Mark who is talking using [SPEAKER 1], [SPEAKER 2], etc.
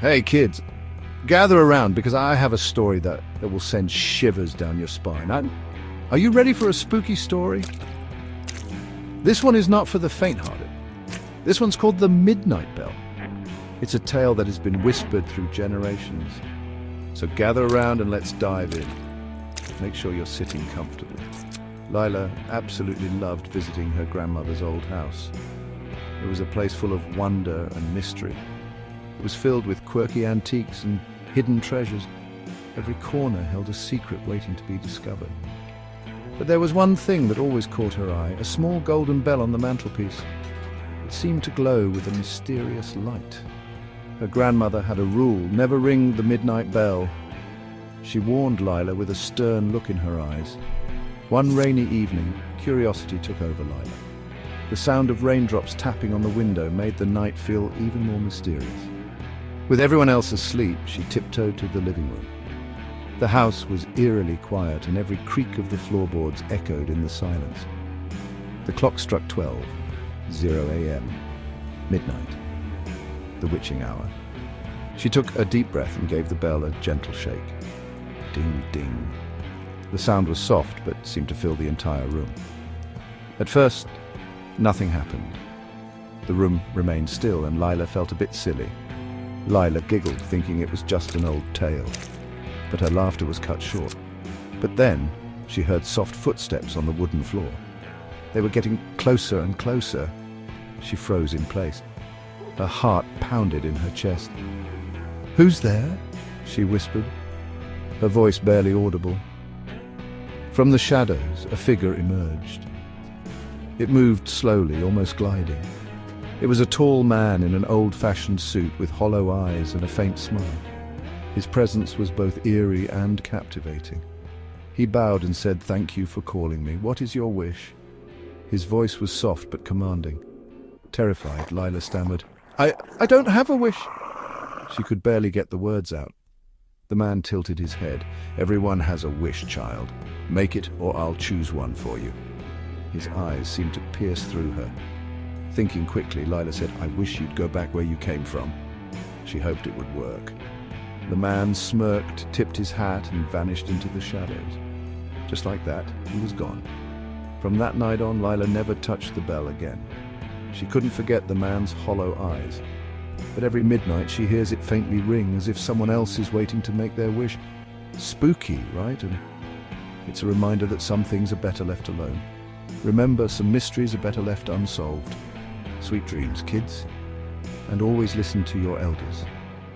[SPEAKER 1] Hey kids, gather around because I have a story that will send shivers down your spine. Are you ready for a spooky story? This one is not for the faint-hearted. This one's called The Midnight Bell. It's a tale that has been whispered through generations. So gather around and let's dive in. Make sure you're sitting comfortably. Lila absolutely loved visiting her grandmother's old house. It was a place full of wonder and mystery. It was filled with quirky antiques and hidden treasures. Every corner held a secret waiting to be discovered. But there was one thing that always caught her eye, a small golden bell on the mantelpiece. It seemed to glow with a mysterious light. Her grandmother had a rule, never ring the midnight bell. She warned Lila with a stern look in her eyes. One rainy evening, curiosity took over Lila. The sound of raindrops tapping on the window made the night feel even more mysterious. With everyone else asleep, she tiptoed to the living room. The house was eerily quiet and every creak of the floorboards echoed in the silence. The clock struck 12, 0 a.m., midnight, the witching hour. She took a deep breath and gave the bell a gentle shake. Ding, ding. The sound was soft but seemed to fill the entire room. At first, nothing happened. The room remained still and Lila felt a bit silly. Lila giggled, thinking it was just an old tale. But her laughter was cut short. But then she heard soft footsteps on the wooden floor. They were getting closer and closer. She froze in place. Her heart pounded in her chest. "Who's there?" she whispered, her voice barely audible. From the shadows, a figure emerged. It moved slowly, almost gliding. It was a tall man in an old-fashioned suit with hollow eyes and a faint smile. His presence was both eerie and captivating. He bowed and said, "Thank you for calling me. What is your wish?" His voice was soft but commanding. Terrified, Lila stammered, I don't have a wish." She could barely get the words out. The man tilted his head. "Everyone has a wish, child. Make it or I'll choose one for you." His eyes seemed to pierce through her. Thinking quickly, Lila said, "I wish you'd go back where you came from." She hoped it would work. The man smirked, tipped his hat, and vanished into the shadows. Just like that, he was gone. From that night on, Lila never touched the bell again. She couldn't forget the man's hollow eyes. But every midnight she hears it faintly ring, as if someone else is waiting to make their wish. Spooky, right? And it's a reminder that some things are better left alone. Remember, some mysteries are better left unsolved. Sweet dreams, kids. And always listen to your elders.